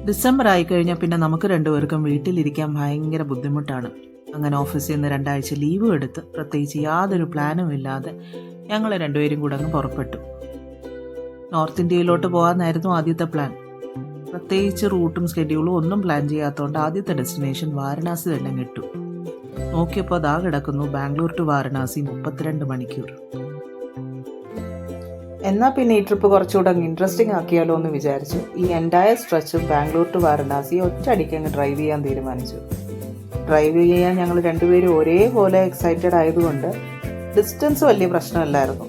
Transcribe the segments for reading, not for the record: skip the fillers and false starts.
December ആയിക്കഴിഞ്ഞാൽ പിന്നെ നമുക്ക് രണ്ടുപേർക്കും വീട്ടിലിരിക്കാൻ ഭയങ്കര ബുദ്ധിമുട്ടാണ്. അങ്ങനെ ഓഫീസിൽ നിന്ന് 2 ആഴ്ച ലീവും എടുത്ത് പ്രത്യേകിച്ച് യാതൊരു പ്ലാനും ഇല്ലാതെ ഞങ്ങൾ രണ്ടുപേരും കൂടെ അങ്ങ് പുറപ്പെട്ടു. നോർത്ത് ഇന്ത്യയിലോട്ട് പോകാമെന്നായിരുന്നു ആദ്യത്തെ പ്ലാൻ. പ്രത്യേകിച്ച് റൂട്ടും സ്കെഡ്യൂളും ഒന്നും പ്ലാൻ ചെയ്യാത്തതുകൊണ്ട് ആദ്യത്തെ ഡെസ്റ്റിനേഷൻ വാരണാസി തന്നെ കിട്ടു. നോക്കിയപ്പോൾ അതാ കിടക്കുന്നു ബാംഗ്ലൂർ ടു വാരണാസി 32 മണിക്കൂർ. എന്നാൽ പിന്നെ ഈ ട്രിപ്പ് കുറച്ചുകൂടെ ഇൻട്രസ്റ്റിംഗ് ആക്കിയാലോ എന്ന് വിചാരിച്ചു ഈ എൻറ്റയർ സ്ട്രെച്ചും ബാംഗ്ലൂർ ടു വാരണാസി ഒറ്റയടിക്ക് അങ്ങ് ഡ്രൈവ് ചെയ്യാൻ തീരുമാനിച്ചു. ഡ്രൈവ് ചെയ്യാൻ ഞങ്ങൾ രണ്ടുപേരും ഒരേപോലെ എക്സൈറ്റഡ് ആയതുകൊണ്ട് ഡിസ്റ്റൻസ് വലിയ പ്രശ്നമല്ലായിരുന്നു.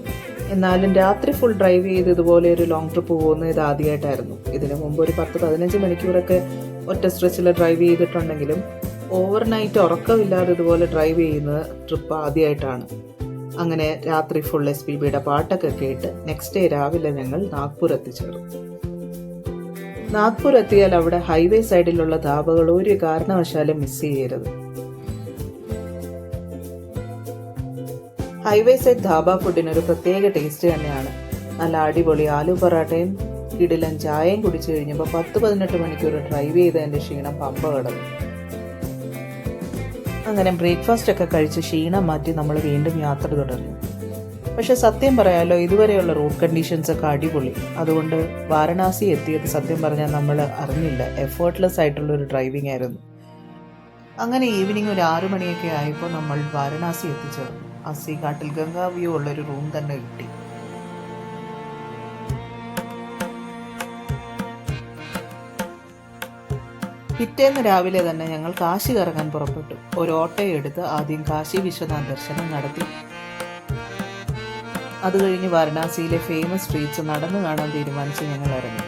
എന്നാലും രാത്രി ഫുൾ ഡ്രൈവ് ചെയ്ത് ഇതുപോലെ ഒരു ലോങ് ട്രിപ്പ് പോകുന്നത് ഇത് ആദ്യമായിട്ടായിരുന്നു. ഇതിനു മുമ്പ് ഒരു 10-15 മണിക്കൂറൊക്കെ ഒറ്റ സ്ട്രെച്ചിൽ ഡ്രൈവ് ചെയ്തിട്ടുണ്ടെങ്കിലും ഓവർനൈറ്റ് ഉറക്കമില്ലാതെ ഇതുപോലെ ഡ്രൈവ് ചെയ്യുന്ന ട്രിപ്പ് ആദ്യമായിട്ടാണ്. അങ്ങനെ രാത്രി ഫുൾ SPBയുടെ പാട്ടൊക്കെ കേട്ട് നെക്സ്റ്റ് ഡേ രാവിലെ ഞങ്ങൾ നാഗ്പൂർ എത്തിച്ചേർന്നു. നാഗ്പൂർ എത്തിയാൽ അവിടെ ഹൈവേ സൈഡിലുള്ള ധാബകൾ ഒരു കാരണവശാലും മിസ് ചെയ്യരുത്. ഹൈവേ സൈഡ് ധാബ ഫുഡിനൊരു പ്രത്യേക ടേസ്റ്റ് തന്നെയാണ്. നല്ല അടിപൊളി ആലു പൊറാട്ടയും കിടിലൻ ചായയും കുടിച്ചു കഴിഞ്ഞപ്പോൾ 10-18 മണിക്കൂർ ഡ്രൈവ് ചെയ്തതിൻ്റെ ക്ഷീണം പമ്പ കടന്നു. അങ്ങനെ ബ്രേക്ക്ഫാസ്റ്റ് ഒക്കെ കഴിച്ച് ക്ഷീണം മാറ്റി നമ്മൾ വീണ്ടും യാത്ര തുടർന്നു. പക്ഷെ സത്യം പറയാലോ ഇതുവരെയുള്ള റോഡ് കണ്ടീഷൻസ് ഒക്കെ അടിപൊളി. അതുകൊണ്ട് വാരണാസി എത്തിയത് സത്യം പറഞ്ഞാൽ നമ്മൾ അറിഞ്ഞില്ല. എഫേർട്ട്ലെസ് ആയിട്ടുള്ളൊരു ഡ്രൈവിംഗ് ആയിരുന്നു. അങ്ങനെ ഈവനിങ് ഒരു 6 മണിയൊക്കെ ആയപ്പോൾ നമ്മൾ വാരണാസി എത്തിച്ചേർന്നു. അസി ഘാട്ടിൽ ഗംഗാ വ്യൂ ഉള്ളൊരു റൂം തന്നെ കിട്ടി. പിറ്റേന്ന് രാവിലെ തന്നെ ഞങ്ങൾ കാശി കറങ്ങാൻ പുറപ്പെട്ടു. ഒരു ഓട്ടോ എടുത്ത് ആദ്യം കാശി വിശ്വനാഥ് ദർശനം നടത്തി. അത് കഴിഞ്ഞ് വാരണാസിയിലെ ഫേമസ് സ്ട്രീറ്റ്സ് നടന്നു കാണാൻ തീരുമാനിച്ച് ഞങ്ങൾ ഇറങ്ങി.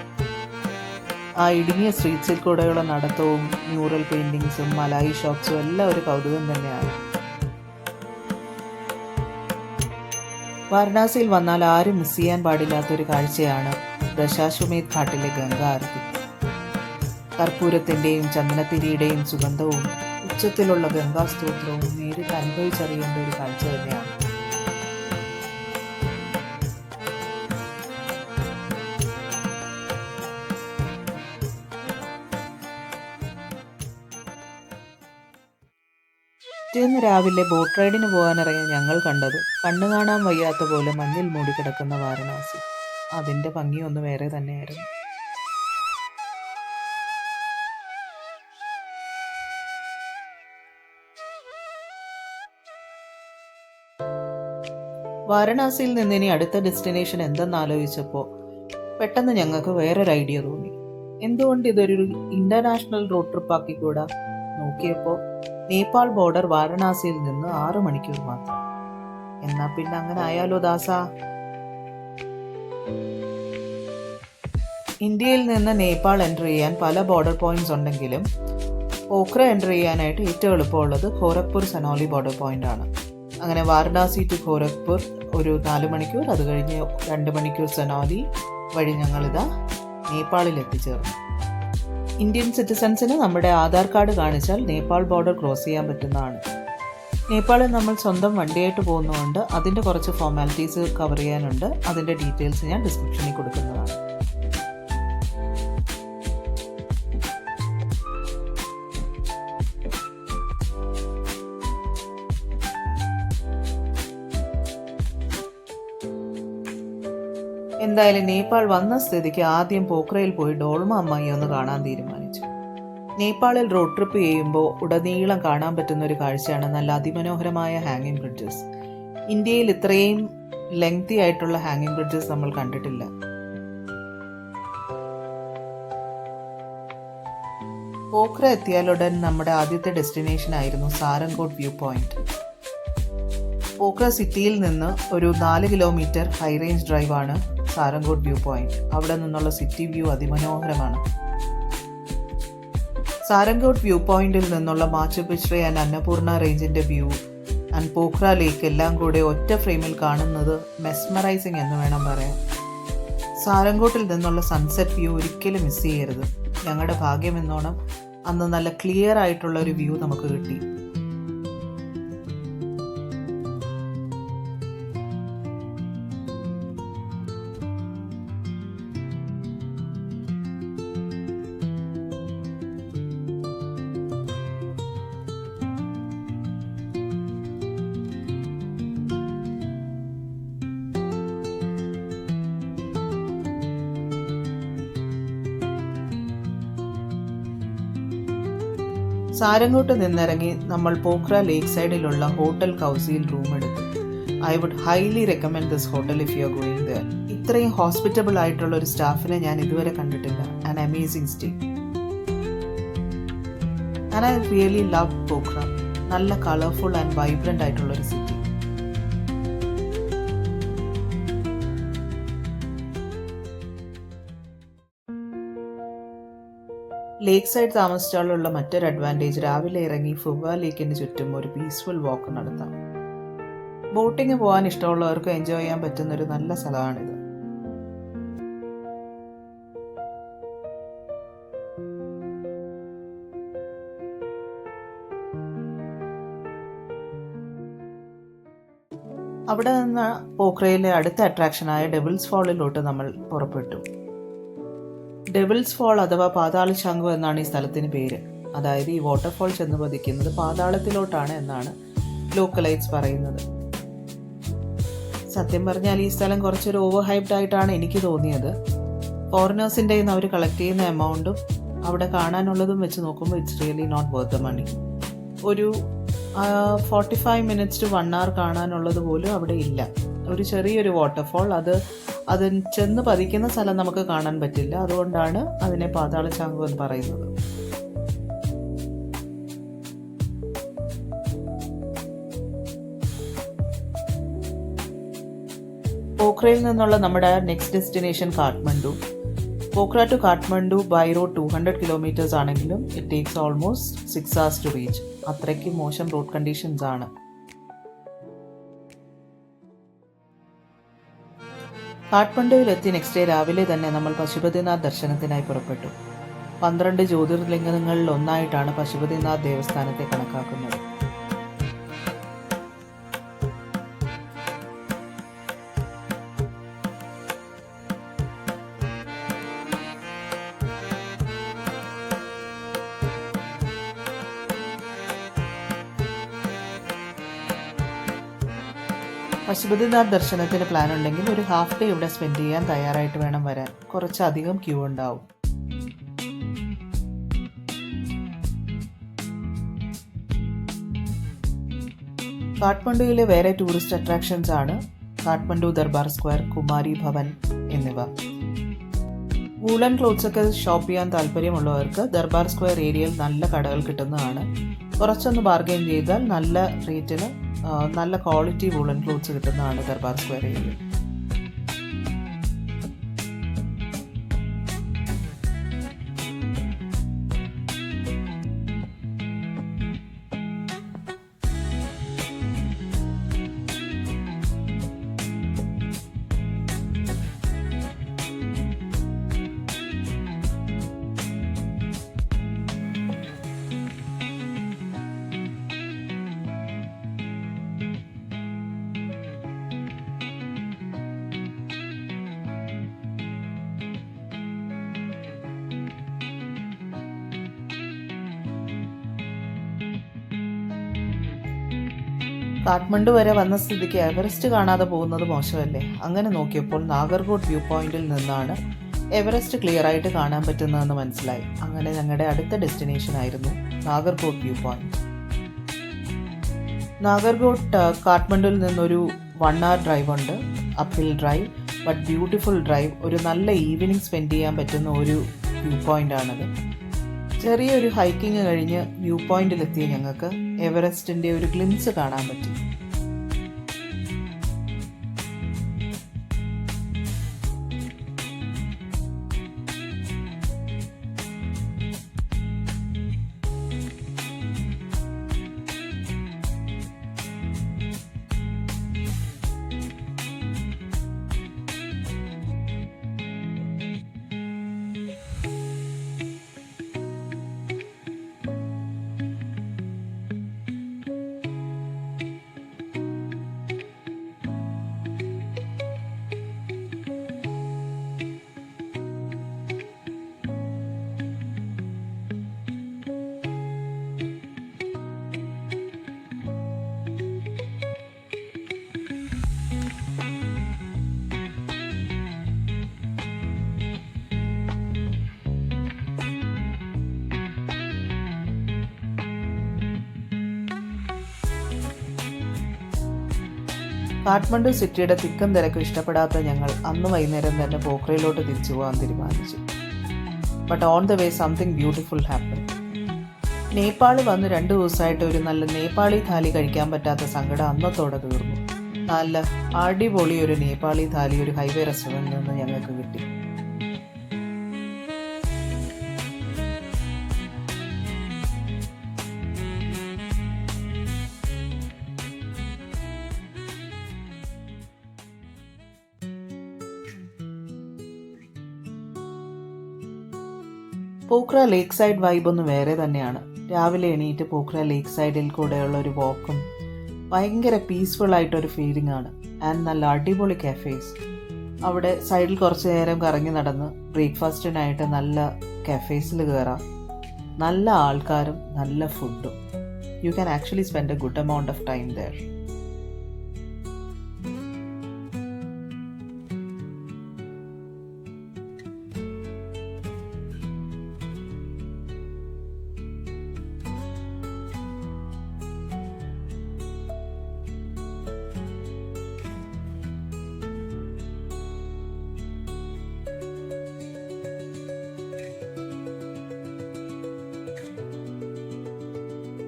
ആ ഇടുങ്ങിയ സ്ട്രീറ്റ്സിൽ കൂടെയുള്ള നടത്തവും മ്യൂറൽ പെയിന്റിങ്സും മലായി ഷോപ്സും എല്ലാം ഒരു കൗതുകം തന്നെയാണ്. വാരണാസിയിൽ വന്നാൽ ആരും മിസ് ചെയ്യാൻ പാടില്ലാത്തൊരു കാഴ്ചയാണ് ദശാശ്വമേധ് ഘാട്ടിലെ ഗംഗാ ആരതി. കർപ്പൂരത്തിൻ്റെയും ചന്ദനത്തിരിയുടെയും സുഗന്ധവും ഉച്ചത്തിലുള്ള ഗംഗാസ്തോത്രവും നേരിട്ട് അനുഭവിച്ചറിയേണ്ട ഒരു കാഴ്ച തന്നെയാണ്. പിറ്റേന്ന് രാവിലെ ബോട്ട് റൈഡിന് പോകാനിറങ്ങിയ ഞങ്ങൾ കണ്ടത് കണ്ണു കാണാൻ വയ്യാത്ത പോലെ മഞ്ഞിൽ മൂടിക്കിടക്കുന്ന വാരണാസി. അതിൻ്റെ ഭംഗിയൊന്ന് വേറെ തന്നെയായിരുന്നു. വാരണാസിയിൽ നിന്ന് ഇനി അടുത്ത ഡെസ്റ്റിനേഷൻ എന്തെന്ന് ആലോചിച്ചപ്പോൾ പെട്ടെന്ന് ഞങ്ങൾക്ക് വേറൊരു ഐഡിയ തോന്നി. എന്തുകൊണ്ട് ഇതൊരു ഇന്റർനാഷണൽ റോഡ് ട്രിപ്പ് ആക്കിക്കൂടാ? നോക്കിയപ്പോൾ നേപ്പാൾ ബോർഡർ വാരണാസിയിൽ നിന്ന് 6 മണിക്കൂർ മാത്രം. എന്നാ പിന്നെ അങ്ങനെ ആയാലോ ദാസ. ഇന്ത്യയിൽ നിന്ന് നേപ്പാൾ എൻ്റർ ചെയ്യാൻ പല ബോർഡർ പോയിന്റ്സ് ഉണ്ടെങ്കിലും പോഖ്ര എൻ്റർ ചെയ്യാനായിട്ട് ഏറ്റവും എളുപ്പമുള്ളത് ഗോരഖ്പൂർ സനോലി ബോർഡർ പോയിന്റ് ആണ്. അങ്ങനെ വാരണാസി ടു ഗോരഖ്പൂർ ഒരു 4 മണിക്കൂർ, അത് കഴിഞ്ഞ് 2 മണിക്കൂർ സനോലി വഴി ഞങ്ങളിതാ നേപ്പാളിൽ എത്തിച്ചേർന്നു. ഇന്ത്യൻ സിറ്റിസൺസിന് നമ്മുടെ ആധാർ കാർഡ് കാണിച്ചാൽ നേപ്പാൾ ബോർഡർ ക്രോസ് ചെയ്യാൻ പറ്റുന്നതാണ്. നേപ്പാളിൽ നമ്മൾ സ്വന്തം വണ്ടിയായിട്ട് പോകുന്നതുകൊണ്ട് അതിൻ്റെ കുറച്ച് ഫോർമാലിറ്റീസ് കവർ ചെയ്യാനുണ്ട്. അതിൻ്റെ ഡീറ്റെയിൽസ് ഞാൻ ഡിസ്ക്രിപ്ഷനിൽ കൊടുക്കുന്നതാണ്. എന്തായാലും നേപ്പാൾ വന്ന സ്ഥിതിക്ക് ആദ്യം പോഖ്രയിൽ പോയി ഡോൾമ അമ്മായി ഒന്ന് കാണാൻ തീരുമാനിച്ചു. നേപ്പാളിൽ റോഡ് ട്രിപ്പ് ചെയ്യുമ്പോൾ ഉടനീളം കാണാൻ പറ്റുന്ന ഒരു കാഴ്ചയാണ് നല്ല അതിമനോഹരമായ ഹാങ്ങിങ് ബ്രിഡ്ജസ്. ഇന്ത്യയിൽ ഇത്രയും ലെങ്തി ആയിട്ടുള്ള ഹാങ്ങിങ് ബ്രിഡ്ജസ് നമ്മൾ കണ്ടിട്ടില്ല. പോഖ്ര എത്തിയാലുടൻ നമ്മുടെ ആദ്യത്തെ ഡെസ്റ്റിനേഷൻ ആയിരുന്നു സാരംഗോട്ട് വ്യൂ പോയിന്റ്. പോഖ്ര സിറ്റിയിൽ നിന്ന് ഒരു 4 കിലോമീറ്റർ ഹൈ റേഞ്ച് ഡ്രൈവാണ് സാരംഗോട്ട് വ്യൂ പോയിന്റ്. അവിടെ നിന്നുള്ള സിറ്റി വ്യൂ അതിമനോഹരമാണ്. സാരംഗോട്ട് വ്യൂ പോയിന്റിൽ നിന്നുള്ള മാച്ചു പിച്ച്റ ആൻഡ് അന്നപൂർണ റേഞ്ചിന്റെ വ്യൂ ആൻഡ് പോഖ്ര ലേക്ക് എല്ലാം കൂടെ ഒറ്റ ഫ്രെയിമിൽ കാണുന്നത് മെസ്മറൈസിങ് എന്ന് വേണം പറയാൻ. സാരംഗോട്ടിൽ നിന്നുള്ള സൺസെറ്റ് വ്യൂ ഒരിക്കലും മിസ് ചെയ്യരുത്. ഞങ്ങളുടെ ഭാഗ്യം എന്നോണം അന്ന് നല്ല ക്ലിയർ ആയിട്ടുള്ള ഒരു വ്യൂ നമുക്ക് കിട്ടി. സാരംഗോട്ട് നിന്നിറങ്ങി നമ്മൾ പോഖ്ര ലേക്ക് സൈഡിലുള്ള ഹോട്ടൽ കൗസിയിൽ റൂം എടുത്തു. I would highly recommend this hotel if you are going there. ഇത്രയും ഹോസ്പിറ്റബിൾ ആയിട്ടുള്ള ഒരു സ്റ്റാഫിനെ ഞാൻ ഇതുവരെ കണ്ടിട്ടില്ല. An amazing stay. And I really love Pokhara. നല്ല കളർഫുൾ ആൻഡ് വൈബ്രന്റ് ആയിട്ടുള്ള ഒരു സിറ്റി. ലേക്ക് സൈഡ് താമസിച്ചാലുള്ള മറ്റൊരു അഡ്വാൻറ്റേജ് രാവിലെ ഇറങ്ങി ഫുവ ലേക്കിന് ചുറ്റും ഒരു പീസ്ഫുൾ വാക്ക് നടത്താം. ബോട്ടിങ് പോകാൻ ഇഷ്ടമുള്ളവർക്ക് എൻജോയ് ചെയ്യാൻ പറ്റുന്ന ഒരു നല്ല സ്ഥലമാണിത്. അവിടെ നിന്ന് പോഖ്രയിലെ അടുത്ത അട്രാക്ഷനായ ഡെവിൾസ് ഫാളിലോട്ട് നമ്മൾ പുറപ്പെട്ടു. ഡെവിൾസ് ഫാൾ അഥവാ പാതാള ശംഖു എന്നാണ് ഈ സ്ഥലത്തിന് പേര്. അതായത് ഈ വാട്ടർഫാൾ ചെന്ന് പതിക്കുന്നത് പാതാളത്തിലോട്ടാണ് എന്നാണ് ലോക്കലൈറ്റ്സ് പറയുന്നത്. സത്യം പറഞ്ഞാൽ ഈ സ്ഥലം കുറച്ചൊരു ഓവർ ഹൈപ്ഡ് ആയിട്ടാണ് എനിക്ക് തോന്നിയത്. ഫോറിനേഴ്സിൻ്റെ നിന്ന് അവർ കളക്ട് ചെയ്യുന്ന എമൗണ്ടും അവിടെ കാണാനുള്ളതും വെച്ച് നോക്കുമ്പോൾ it's really not worth the money. ഒരു 45 minutes to 1 hour കാണാനുള്ളത് പോലും അവിടെ ഇല്ല. ഒരു ചെറിയൊരു വാട്ടർഫാൾ, അത് ചെന്ന് പതിക്കുന്ന സ്ഥലം നമുക്ക് കാണാൻ പറ്റില്ല. അതുകൊണ്ടാണ് അതിനെ പാതാള ശംഖു എന്ന് പറയുന്നത്. പോഖ്രയിൽ നിന്നുള്ള നമ്മുടെ next destination Kathmandu. Pokhara to Kathmandu by road 200 kilometers ആണെങ്കിലും it takes almost 6 hours to reach. അത്രയ്ക്ക് മോശം റോഡ് കണ്ടീഷൻസ് ആണ്. കാഠ്മണ്ഡുവിലെത്തി നെക്സ്റ്റ് ഡേ രാവിലെ തന്നെ നമ്മൾ പശുപതിനാഥ് ദർശനത്തിനായി പുറപ്പെട്ടു. 12 ജ്യോതിർലിംഗങ്ങളിൽ ഒന്നായിട്ടാണ് പശുപതിനാഥ് ദേവസ്ഥാനത്തെ കണക്കാക്കുന്നത്. പശുപതിനാഥ് ദർശനത്തിന് പ്ലാൻ ഉണ്ടെങ്കിൽ ഒരു ഹാഫ് ഡേ ഇവിടെ സ്പെൻഡ് ചെയ്യാൻ തയ്യാറായിട്ട് വേണം വരാൻ. കുറച്ചധികം ക്യൂ ഉണ്ടാവും. കാഠ്മണ്ഡുവിലെ വേറെ ടൂറിസ്റ്റ് അട്രാക്ഷൻസ് ആണ് കാഠ്മണ്ഡു ദർബാർ സ്ക്വയർ, കുമാരി ഭവൻ എന്നിവ. വൂളൻ ക്ലോത്ത്സ് ഒക്കെ ഷോപ്പ് ചെയ്യാൻ താല്പര്യമുള്ളവർക്ക് ദർബാർ സ്ക്വയർ ഏരിയയിൽ നല്ല കടകൾ കിട്ടുന്നതാണ്. കുറച്ചൊന്ന് ബാർഗെയിൻ ചെയ്താൽ നല്ല റേറ്റിന് നല്ല ക്വാളിറ്റി വൂളൻ ക്ലോത്ത്സ് കിട്ടുന്നതാണ് ദർബാർ സ്ക്വയർ ഏരിയ. കാഠ്മണ്ഡു വരെ വന്ന സ്ഥിതിക്ക് എവറസ്റ്റ് കാണാതെ പോകുന്നത് മോശമല്ലേ? അങ്ങനെ നോക്കിയപ്പോൾ നാഗർകോട്ട് വ്യൂ പോയിന്റിൽ നിന്നാണ് എവറസ്റ്റ് ക്ലിയർ ആയിട്ട് കാണാൻ പറ്റുന്നതെന്ന് മനസ്സിലായി. അങ്ങനെ ഞങ്ങളുടെ അടുത്ത ഡെസ്റ്റിനേഷൻ ആയിരുന്നു നാഗർകോട്ട് വ്യൂ പോയിന്റ്. നാഗർകോട്ട് കാഠ്മണ്ഡുവിൽ നിന്നൊരു 1 hour ഡ്രൈവ് ഉണ്ട്. Up hill drive, but beautiful drive. ഒരു നല്ല ഈവനിങ് സ്പെൻഡ് ചെയ്യാൻ പറ്റുന്ന ഒരു വ്യൂ പോയിന്റ് ആണത്. ചെറിയൊരു ഹൈക്കിങ് കഴിഞ്ഞ് വ്യൂ പോയിന്റിലെത്തിയ ഞങ്ങൾക്ക് എവറസ്റ്റിൻ്റെ ഒരു ഗ്ലിംസ് കാണാൻ പറ്റി. കാഠ്മണ്ഡു സിറ്റിയുടെ തിക്കും തിരക്കും ഇഷ്ടപ്പെടാത്ത ഞങ്ങൾ അന്ന് വൈകുന്നേരം തന്നെ പോഖ്രയിലോട്ട് തിരിച്ചു പോകാൻ തീരുമാനിച്ചു. But on the way something beautiful happen. Nepal വന്ന് 2 ദിവസമായിട്ട് ഒരു നല്ല നേപ്പാളി താലി കഴിക്കാൻ പറ്റാത്ത സങ്കടം അന്നത്തോടെ തീർന്നു. നല്ല അടിപൊളി ഒരു നേപ്പാളി താലി ഒരു ഹൈവേ റെസ്റ്റോറൻറ്റിൽ നിന്ന് ഞങ്ങൾക്ക് കിട്ടി. പോഖ്ര ലേക്ക് സൈഡ് വൈബ് ഒന്ന് വേറെ തന്നെയാണ്. രാവിലെ എണീറ്റ് പോഖ്ര ലേക്ക് സൈഡിൽ കൂടെയുള്ള ഒരു വാക്കും ഭയങ്കര പീസ്ഫുൾ ആയിട്ടൊരു ഫീലിംഗ് ആണ്. ആൻഡ് നല്ല അടിപൊളി കഫേസ്. അവിടെ സൈഡിൽ കുറച്ച് നേരം കറങ്ങി നടന്ന് ബ്രേക്ക്ഫാസ്റ്റിനായിട്ട് നല്ല കഫേസിൽ കയറാം. നല്ല ആൾക്കാരും നല്ല ഫുഡും. You can actually spend a good amount of time there.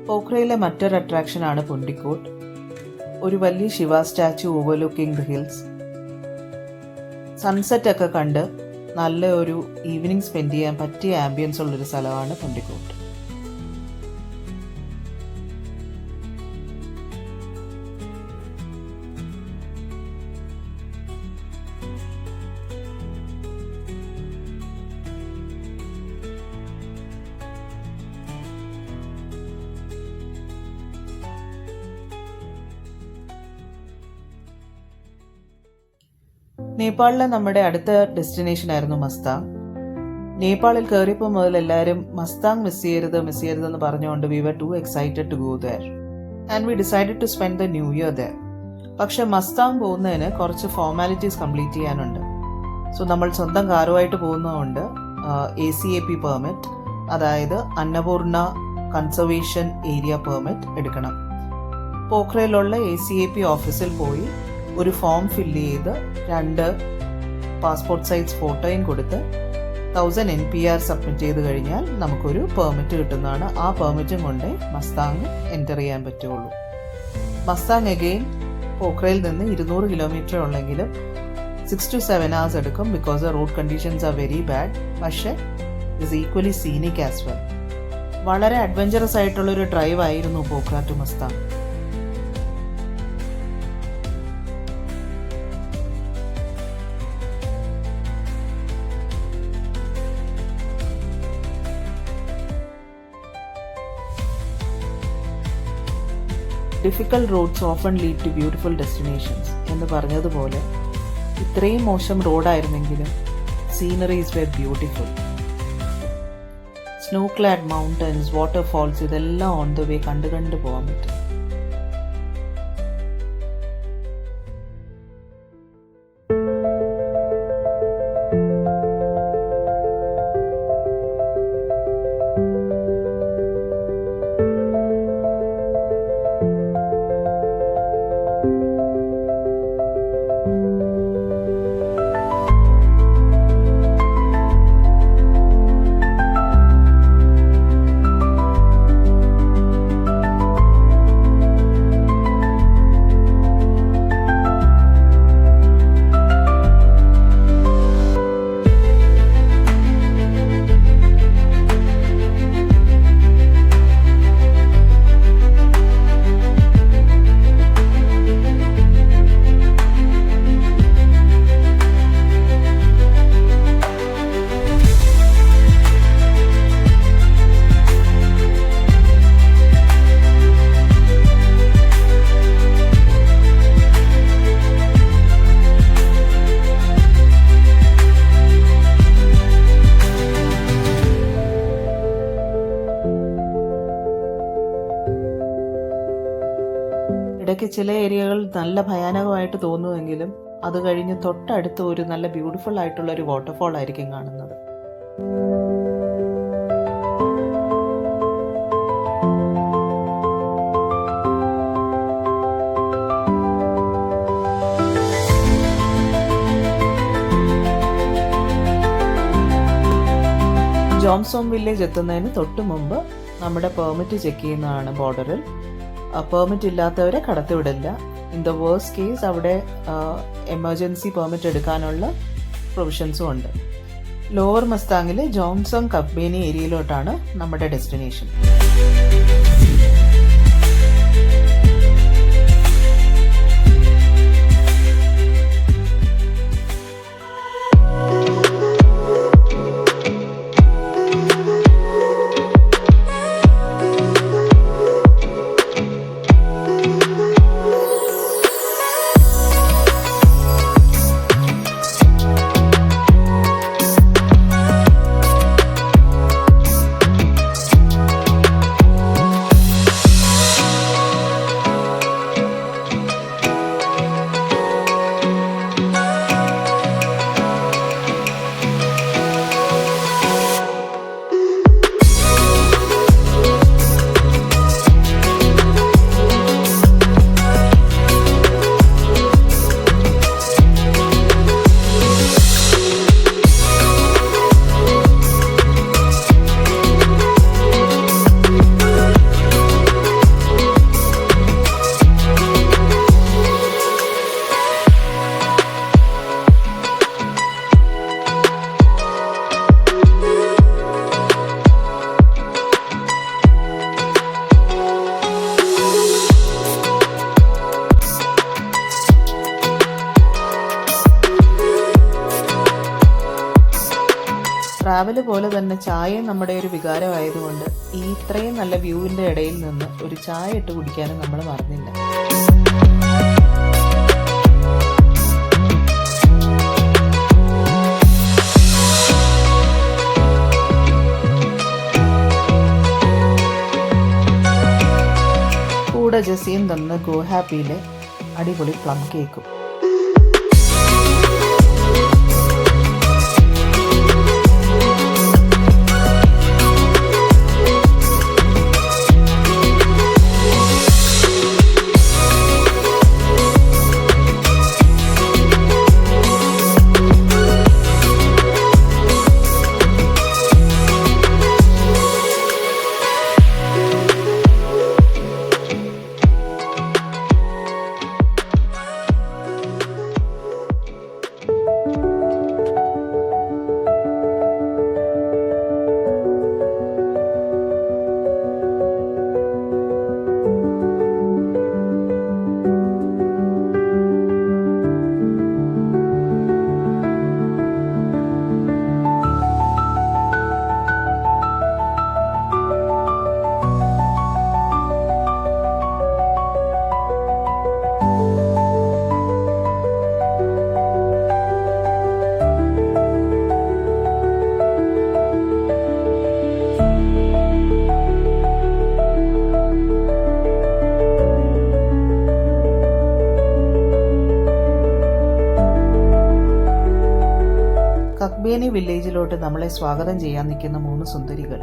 പോഖ്രയിലെ മറ്റൊരു അട്രാക്ഷനാണ് പുണ്ടിക്കോട്ട്. ഒരു വലിയ Shiva statue overlooking the hills. Sunset ഒക്കെ കണ്ട് നല്ല ഒരു ഈവനിങ് സ്പെൻഡ് ചെയ്യാൻ പറ്റിയ ആംബിയൻസ് ഉള്ളൊരു സ്ഥലമാണ് പുണ്ടിക്കോട്ട്. നേപ്പാളിലെ നമ്മുടെ അടുത്ത ഡെസ്റ്റിനേഷൻ ആയിരുന്നു മസ്താങ്. നേപ്പാളിൽ കയറിയപ്പോൾ മുതൽ എല്ലാവരും മസ്താങ് മിസ് ചെയ്യരുതെന്ന് പറഞ്ഞുകൊണ്ട് we were too excited to go there and we decided to spend the new year there. പക്ഷെ മസ്താങ് പോകുന്നതിന് കുറച്ച് ഫോർമാലിറ്റീസ് കംപ്ലീറ്റ് ചെയ്യാനുണ്ട്. സോ നമ്മൾ സ്വന്തം കാറുമായിട്ട് പോകുന്നതുകൊണ്ട് ACAP പെർമിറ്റ്, അതായത് അന്നപൂർണ കൺസർവേഷൻ ഏരിയ പെർമിറ്റ് എടുക്കണം. പോഖ്രയിലുള്ള ACAP ഓഫീസിൽ പോയി ഒരു ഫോം ഫില്ല് ചെയ്ത് 2 പാസ്പോർട്ട് സൈസ് ഫോട്ടോയും കൊടുത്ത് 1000 NPR സബ്മിറ്റ് ചെയ്ത് കഴിഞ്ഞാൽ നമുക്കൊരു പെർമിറ്റ് കിട്ടുന്നതാണ്. ആ പെർമിറ്റും കൊണ്ട് മസ്താങ് എൻ്റർ ചെയ്യാൻ പറ്റുള്ളൂ. മസ്താങ് അഗെയിൻ പോഖ്രയിൽ നിന്ന് 200 കിലോമീറ്റർ ഉള്ളെങ്കിലും 6 to 7 hours എടുക്കും. Because the road conditions are very bad. പക്ഷേ is equally scenic as well. വളരെ അഡ്വഞ്ചറസ് ആയിട്ടുള്ളൊരു ഡ്രൈവ് ആയിരുന്നു Pokhara to Mustang. Difficult roads often lead to beautiful destinations എന്ന് പറഞ്ഞതുപോലെ ഇത്രയും മോശം റോഡായിരുന്നെങ്കിലും sceneries were beautiful. Snow clad mountains, waterfalls, ഇതെല്ലാം ഓൺ ദ വേ കണ്ടു പോകാൻ പറ്റും. ഇടയ്ക്ക് ചില ഏരിയകൾ നല്ല ഭയാനകമായിട്ട് തോന്നുമെങ്കിലും അത് കഴിഞ്ഞ് തൊട്ടടുത്ത് ഒരു നല്ല ബ്യൂട്ടിഫുൾ ആയിട്ടുള്ള ഒരു വാട്ടർഫോൾ ആയിരിക്കും കാണുന്നത്. ജോംസോം വില്ലേജ് എത്തുന്നതിന് തൊട്ട് മുമ്പ് നമ്മുടെ പെർമിറ്റ് ചെക്ക് ചെയ്യുന്നതാണ് ബോർഡറിൽ. പെർമിറ്റ് ഇല്ലാത്തവരെ കടത്തിവിടില്ല. ഇൻ ദ വേഴ്സ്റ്റ് കേസ് അവിടെ എമർജൻസി പെർമിറ്റ് എടുക്കാനുള്ള പ്രൊവിഷൻസും ഉണ്ട്. ലോവർ മസ്താങ്ങിലെ ജോംസോം കബ്ബേനി ഏരിയയിലോട്ടാണ് നമ്മുടെ ഡെസ്റ്റിനേഷൻ. ട്രാവല് പോലെ തന്നെ ചായയും നമ്മുടെ ഒരു വികാരമായതുകൊണ്ട് ഈ ഇത്രയും നല്ല വ്യൂവിൻ്റെ ഇടയിൽ നിന്ന് ഒരു ചായ ഇട്ട് കുടിക്കാനും നമ്മൾ മറന്നില്ല. കൂടെ ജസീം തന്ന ഗോ ഹാപ്പിയിലെ അടിപൊളി പ്ലം കേക്കും. കബ്ബേനി വില്ലേജിലോട്ട് നമ്മളെ സ്വാഗതം ചെയ്യാൻ നിൽക്കുന്ന 3 സുന്ദരികൾ.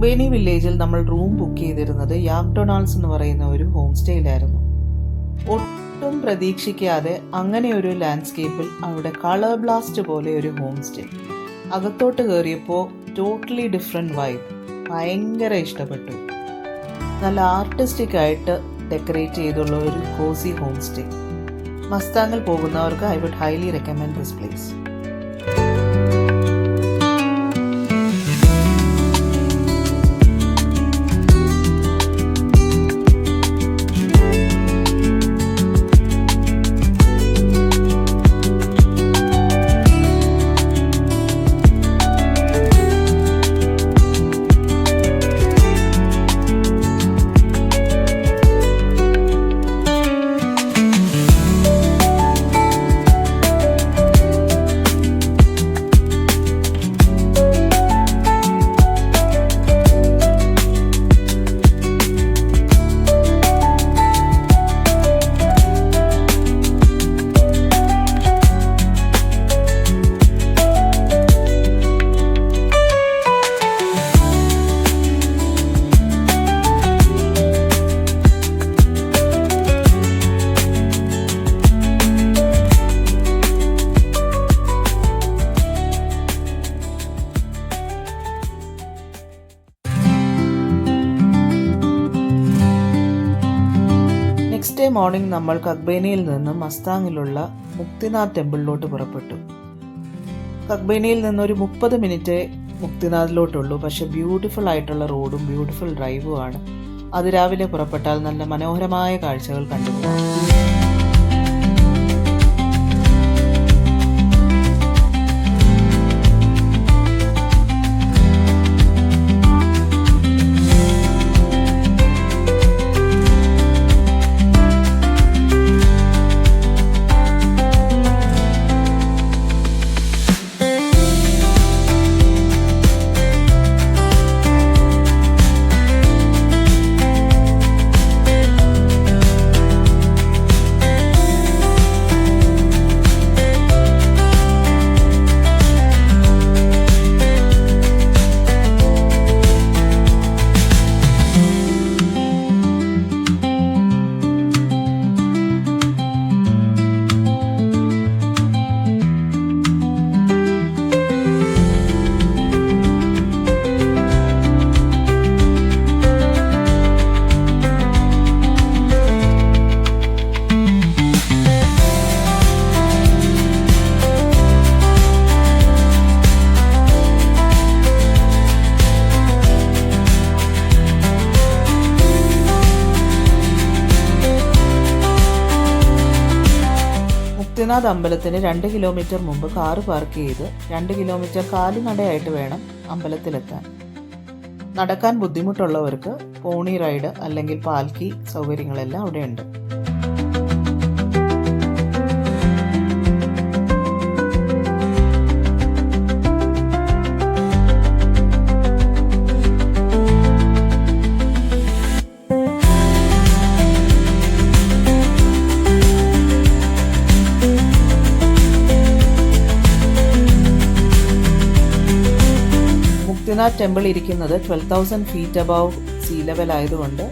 കഗ്ബേനി വില്ലേജിൽ നമ്മൾ റൂം ബുക്ക് ചെയ്തിരുന്നത് യാക് ഡൊണാൾഡ്സ് എന്ന് പറയുന്ന ഒരു ഹോം സ്റ്റേയിലായിരുന്നു. ഒട്ടും പ്രതീക്ഷിക്കാതെ അങ്ങനെ ഒരു ലാൻഡ്സ്കേപ്പിൽ അവിടെ കളർ ബ്ലാസ്റ്റ് പോലെ ഒരു ഹോം സ്റ്റേ. അകത്തോട്ട് കയറിയപ്പോൾ ടോട്ടലി ഡിഫറെൻറ്റ് വൈബ്. ഭയങ്കര ഇഷ്ടപ്പെട്ടു. നല്ല ആർട്ടിസ്റ്റിക് ആയിട്ട് ഡെക്കറേറ്റ് ചെയ്തുള്ള ഒരു കോസി ഹോം സ്റ്റേ. മസ്താങ്ങിൽ പോകുന്നവർക്ക് I would highly recommend this place. Next day morning നമ്മൾ കഗ്ബേനിയിൽ നിന്ന് മസ്താങ്ങിലുള്ള മുക്തിനാഥ് ടെമ്പിളിലോട്ട് പുറപ്പെട്ടു. കഗ്ബേനിയിൽ നിന്ന് ഒരു 30 മിനിറ്റ് മുക്തിനാഥിലോട്ടുള്ളൂ. പക്ഷെ ബ്യൂട്ടിഫുൾ ആയിട്ടുള്ള റോഡും ബ്യൂട്ടിഫുൾ ഡ്രൈവും ആണ്. അതിരാവിലെ പുറപ്പെട്ടാൽ നല്ല മനോഹരമായ കാഴ്ചകൾ കണ്ടുപോകാം. മുക്തിനാഥ് അമ്പലത്തിന് 2 കിലോമീറ്റർ മുമ്പ് കാറ് പാർക്ക് ചെയ്ത് 2 കിലോമീറ്റർ കാലിനടയായിട്ട് വേണം അമ്പലത്തിലെത്താൻ. നടക്കാൻ ബുദ്ധിമുട്ടുള്ളവർക്ക് പോണി റൈഡ് അല്ലെങ്കിൽ പാൽക്കി സൗകര്യങ്ങളെല്ലാം അവിടെയുണ്ട്. മുക്തിനാഥ് ടെമ്പിൾ ഇരിക്കുന്നത് 12,000 ഫീറ്റ് അബവ് സീ ലെവൽ ആയതുകൊണ്ട്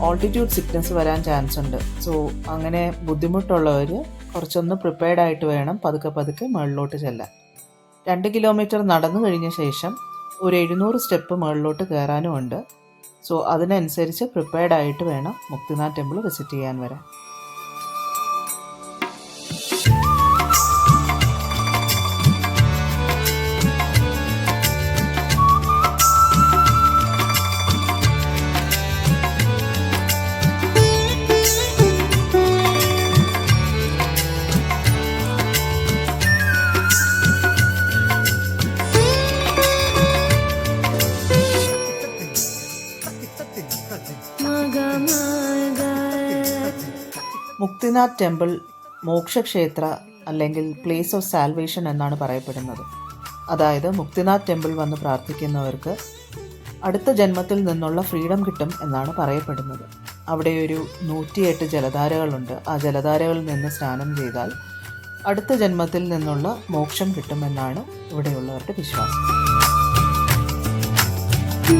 ഓൾട്ടിറ്റ്യൂഡ് സിക്നസ് വരാൻ ചാൻസ് ഉണ്ട്. സോ അങ്ങനെ ബുദ്ധിമുട്ടുള്ളവർ കുറച്ചൊന്ന് പ്രിപ്പയർഡ് ആയിട്ട് വേണം പതുക്കെ പതുക്കെ മുകളിലോട്ട് ചെല്ലാൻ. 2 കിലോമീറ്റർ നടന്നു കഴിഞ്ഞ ശേഷം ഒരു 700 സ്റ്റെപ്പ് മുകളിലോട്ട് കയറാനും ഉണ്ട്. സോ അതിനനുസരിച്ച് പ്രിപ്പയർഡ് ആയിട്ട് വേണം മുക്തിനാഥ് ടെമ്പിൾ വിസിറ്റ് ചെയ്യാൻ വരാൻ. മുക്തിനാഥ് ടെമ്പിൾ മോക്ഷക്ഷേത്ര അല്ലെങ്കിൽ പ്ലേസ് ഓഫ് സാൽവേഷൻ എന്നാണ് പറയപ്പെടുന്നത്. അതായത് മുക്തിനാഥ് ടെമ്പിൾ വന്ന് പ്രാർത്ഥിക്കുന്നവർക്ക് അടുത്ത ജന്മത്തിൽ നിന്നുള്ള ഫ്രീഡം കിട്ടും എന്നാണ് പറയപ്പെടുന്നത്. അവിടെ ഒരു 108 ജലധാരകളുണ്ട്. ആ ജലധാരകളിൽ നിന്ന് സ്നാനം ചെയ്താൽ അടുത്ത ജന്മത്തിൽ നിന്നുള്ള മോക്ഷം കിട്ടുമെന്നാണ് ഇവിടെയുള്ളവരുടെ വിശ്വാസം. ഈ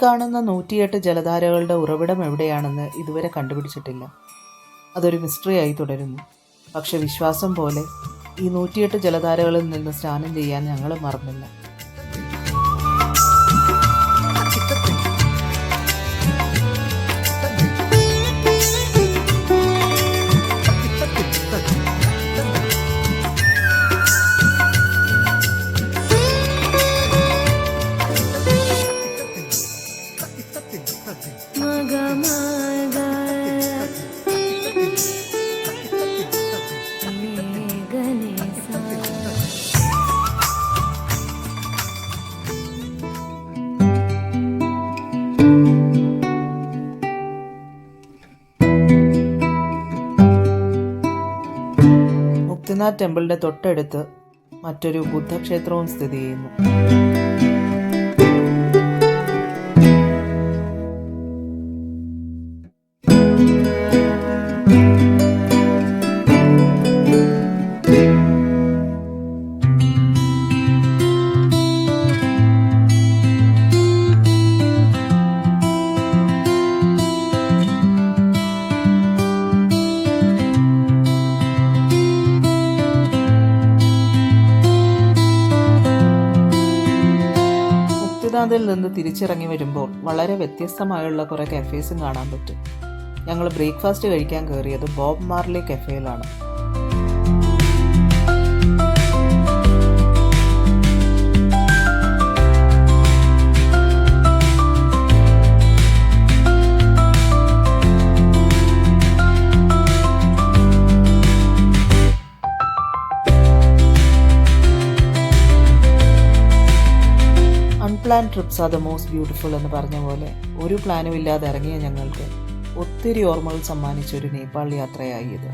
കാണുന്ന 108 ജലധാരകളുടെ ഉറവിടം എവിടെയാണെന്ന് ഇതുവരെ കണ്ടുപിടിച്ചിട്ടില്ല. അതൊരു മിസ്റ്ററിയായി തുടരുന്നു. പക്ഷെ വിശ്വാസം പോലെ ഈ 108 ജലധാരകളിൽ നിന്ന് സ്നാനം ചെയ്യാൻ ഞങ്ങൾ മറന്നില്ല. മുക്തിനാഥ് ടെമ്പിളിന്റെ തൊട്ടടുത്ത് മറ്റൊരു ബുദ്ധക്ഷേത്രവും സ്ഥിതി ചെയ്യുന്നു. മുക്തിനാഥിൽ നിന്ന് തിരിച്ചിറങ്ങി വരുമ്പോൾ വളരെ വ്യത്യസ്തമായുള്ള കുറേ കഫേസും കാണാൻ പറ്റും. ഞങ്ങൾ ബ്രേക്ക്ഫാസ്റ്റ് കഴിക്കാൻ കയറിയത് ബോബ് മാർലി കഫേയിലാണ്. Unplanned trips are the most beautiful എന്ന് പറഞ്ഞ പോലെ ഒരു പ്ലാനും ഇല്ലാതെ ഇറങ്ങിയ ഞങ്ങൾക്ക് ഒത്തിരി ഓർമ്മകൾ സമ്മാനിച്ച ഒരു നേപ്പാൾ യാത്രയായി ഇത്.